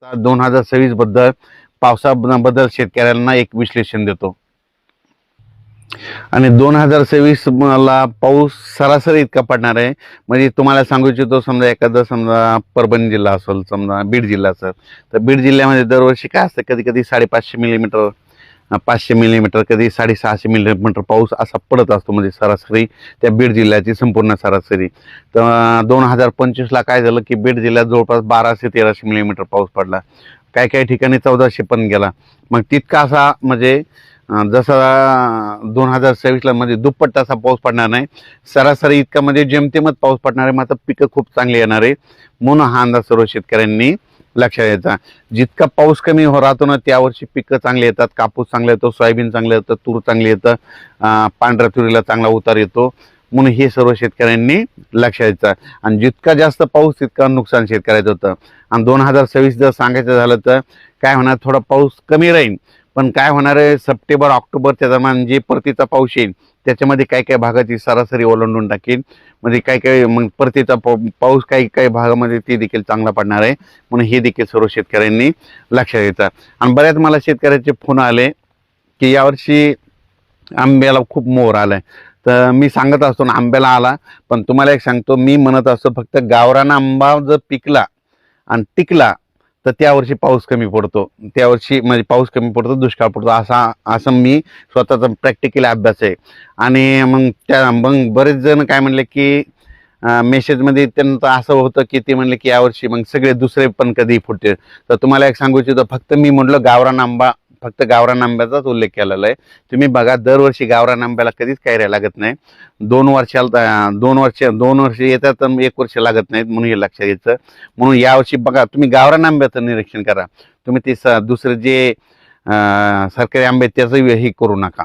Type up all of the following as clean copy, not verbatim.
2026 बद्दल पावसाबद्दल शेतकऱ्यांना एक विश्लेषण देतो. आणि 2026 ला पाऊस सरासरी इतका पडणार आहे. म्हणजे तुम्हाला सांगू इच्छितो, समजा एखादा समजा परभणी जिल्हा असेल, समजा बीड जिल्हा असेल, तर बीड जिल्ह्यामध्ये दरवर्षी काय असतं, कधी कधी 550 मिलीमीटर, 500 मिलीमीटर, कधी 650 मिलीमीटर पाऊस असा पडत असतो. म्हणजे सरासरी त्या बीड जिल्ह्याची संपूर्ण सरासरी. तर 2025ला काय झालं की बीड जिल्ह्यात जवळपास 1200-1300 मिलीमीटर पाऊस पडला. काही काही ठिकाणी 1400 पण गेला. मग तितका असा म्हणजे जसा 2026ला म्हणजे दुप्पट असा पाऊस पडणार नाही, सरासरी इतका म्हणजे जेमतेमच पाऊस पडणार आहे. मात्र पिकं खूप चांगली येणार आहे, म्हणून हा अंदाज सर्व शेतकऱ्यांनी लक्षात घ्यायचा. जितका पाऊस कमी राहतो ना, त्या वर्षी पिकं चांगली येतात. कापूस चांगला येतो, सोयाबीन चांगलं येतं, तूर चांगली येतं, पांढऱ्या तुरीला चांगला उतार येतो. म्हणून हे सर्व शेतकऱ्यांनी लक्षात घ्यायचं. आणि जितका जास्त पाऊस तितका नुकसान शेतकऱ्याचं होतं. आणि 2026 जर सांगायचं झालं तर काय होणार, थोडा पाऊस कमी राहील, पण काय होणार आहे, सप्टेंबर ऑक्टोबरच्या दरम्यान जे परतीचा पाऊस येईल त्याच्यामध्ये काही काही भागाची सरासरी ओलांडून टाकेल. म्हणजे काही काही मग परतीचा पाऊस काही काही भागामध्ये ते देखील चांगला पडणार आहे. म्हणून हे देखील सर्व शेतकऱ्यांनी लक्षात घ्यायचं. आणि बऱ्याच मला शेतकऱ्याचे फोन आले की यावर्षी आंब्याला खूप मोहर आलाय. तर मी सांगत असतो ना, आंब्याला आला, पण तुम्हाला एक सांगतो, मी म्हणत असतो फक्त गावरान आंबा जर पिकला आणि टिकला तर त्यावर्षी पाऊस कमी पडतो, त्यावर्षी म्हणजे पाऊस कमी पडतो, दुष्काळ पडतो, असं मी स्वतःचा प्रॅक्टिकली अभ्यास आहे. आणि मग बरेच जण काय म्हणले की मेसेजमध्ये त्यांचं असं होतं की ते म्हणले की यावर्षी मग सगळे दुसरे पण कधी फुटते. तर तुम्हाला एक सांगू इच्छितो, फक्त मी म्हटलं गावरान आंबा, फक्त गावरान आंब्याचाच उल्लेख केलेला आहे. तुम्ही बघा, दरवर्षी गावरान आंब्याला कधीच कैऱ्या लागत नाही. 2 वर्ष येतात तर 1 वर्ष लागत नाहीत, म्हणून हे लक्षात घ्यायचं. म्हणून यावर्षी बघा, तुम्ही गावरान आंब्याचं निरीक्षण करा. तुम्ही ते दुसरे जे सरकारी आंबे त्याचं हे करू नका.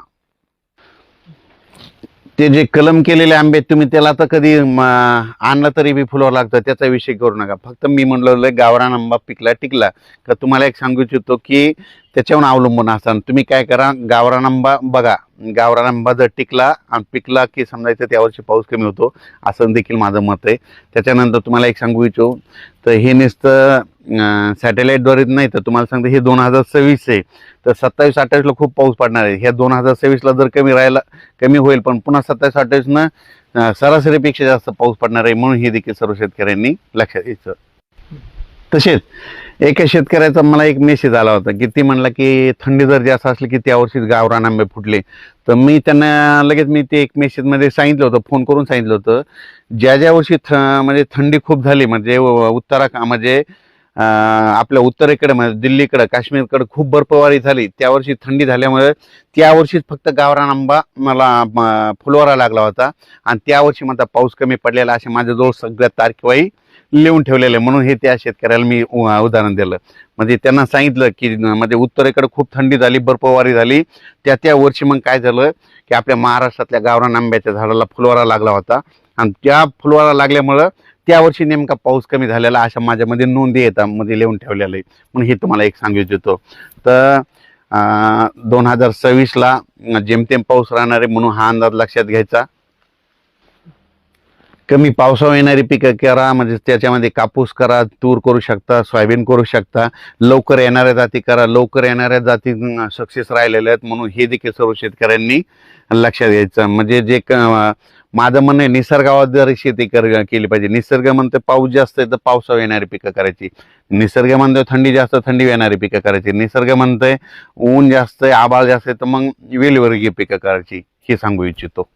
ते जे कलम केलेले आंबे तुम्ही त्याला तर कधी आणलं तरी बी फुलावर लागतं, त्याचा विषय करू नका. फक्त मी म्हणलं गावरान आंबा पिकला टिकला का तुम्हाला एक सांगू इच्छितो की त्याच्यावर अवलंबून असताना तुम्ही काय करा, गावरान आंबा बघा, गावरान आंबा जर टिकला आणि पिकला की समजायचं त्यावर्षी पाऊस कमी होतो, असं देखील माझं मत आहे. त्याच्यानंतर तुम्हाला एक सांगू इच्छितो, तर हे नुसतं सॅटेलाईटद्वारे नाही, तर तुम्हाला सांगतो हे 2026 आहे, तर 27-28ला खूप पाऊस पडणार आहे. ह्या 2026ला जर कमी होईल, पण पुन्हा 27-28नं सरासरीपेक्षा जास्त पाऊस पडणार आहे. म्हणून हे देखील सर्व शेतकऱ्यांनी लक्षात घ्यायचं. तसेच एका शेतकऱ्याचा मला एक मेसेज आला होता की ती म्हणला की थंडी जर जास्त असली की त्यावर्षीच गावरान आंबे फुटले. तर मी त्यांना लगेच ते एक मेसेजमध्ये सांगितलं होतं, फोन करून सांगितलं होतं, ज्या वर्षी म्हणजे थंडी खूप झाली, म्हणजे म्हणजे आपल्या उत्तरेकडे म्हणजे दिल्लीकडे, काश्मीरकडे खूप बर्फवारी झाली, त्यावर्षी थंडी झाल्यामुळे त्यावर्षीच फक्त गावरान आंबा मला फुलवारा लागला होता. आणि त्यावर्षी माझा पाऊस कमी पडलेला, असे माझ्याजवळ सगळ्या तारखेवाही लिहून ठेवलेलं आहे. म्हणून हे त्या शेतकऱ्याला मी उदाहरण दिलं. म्हणजे त्यांना सांगितलं की म्हणजे उत्तरेकडे खूप थंडी झाली, बर्फवारी झाली, त्या वर्षी मग काय झालं की आपल्या महाराष्ट्रातल्या गावरान आंब्याच्या झाडाला फुलवारा लागला होता. आणि त्या फुलवारा लागल्यामुळं त्यावर्षी नेमका पाऊस कमी झालेला, अशा माझ्यामध्ये नोंदी येतात, मध्ये लिहून ठेवलेलं आहे. म्हणून हे तुम्हाला एक सांगू इच्छितो. तर 2026ला जेमतेम पाऊस राहणार आहे, म्हणून हा अंदाज लक्षात घ्यायचा. कमी पावसावर येणारी पिकं करा, म्हणजे त्याच्यामध्ये कापूस करा, तूर करू शकता, सोयाबीन करू शकता. लवकर येणाऱ्या जाती करा, लवकर येणाऱ्या जाती सक्सेस राहिलेल्या आहेत. म्हणून हे देखील सर्व शेतकऱ्यांनी लक्षात घ्यायचं. म्हणजे माझं म्हणणं आहे, निसर्गावर शेती केली पाहिजे. निसर्ग म्हणतो पाऊस जास्त आहे तर पावसावर येणारी पिकं करायची, निसर्ग म्हणतोय थंडी जास्त थंडी येणारी पिकं करायची, निसर्ग म्हणतोय ऊन जास्त आहे, आभाळ जास्त आहे, तर मग वेलीवर्गीय पिकं करायची, हे सांगू इच्छितो.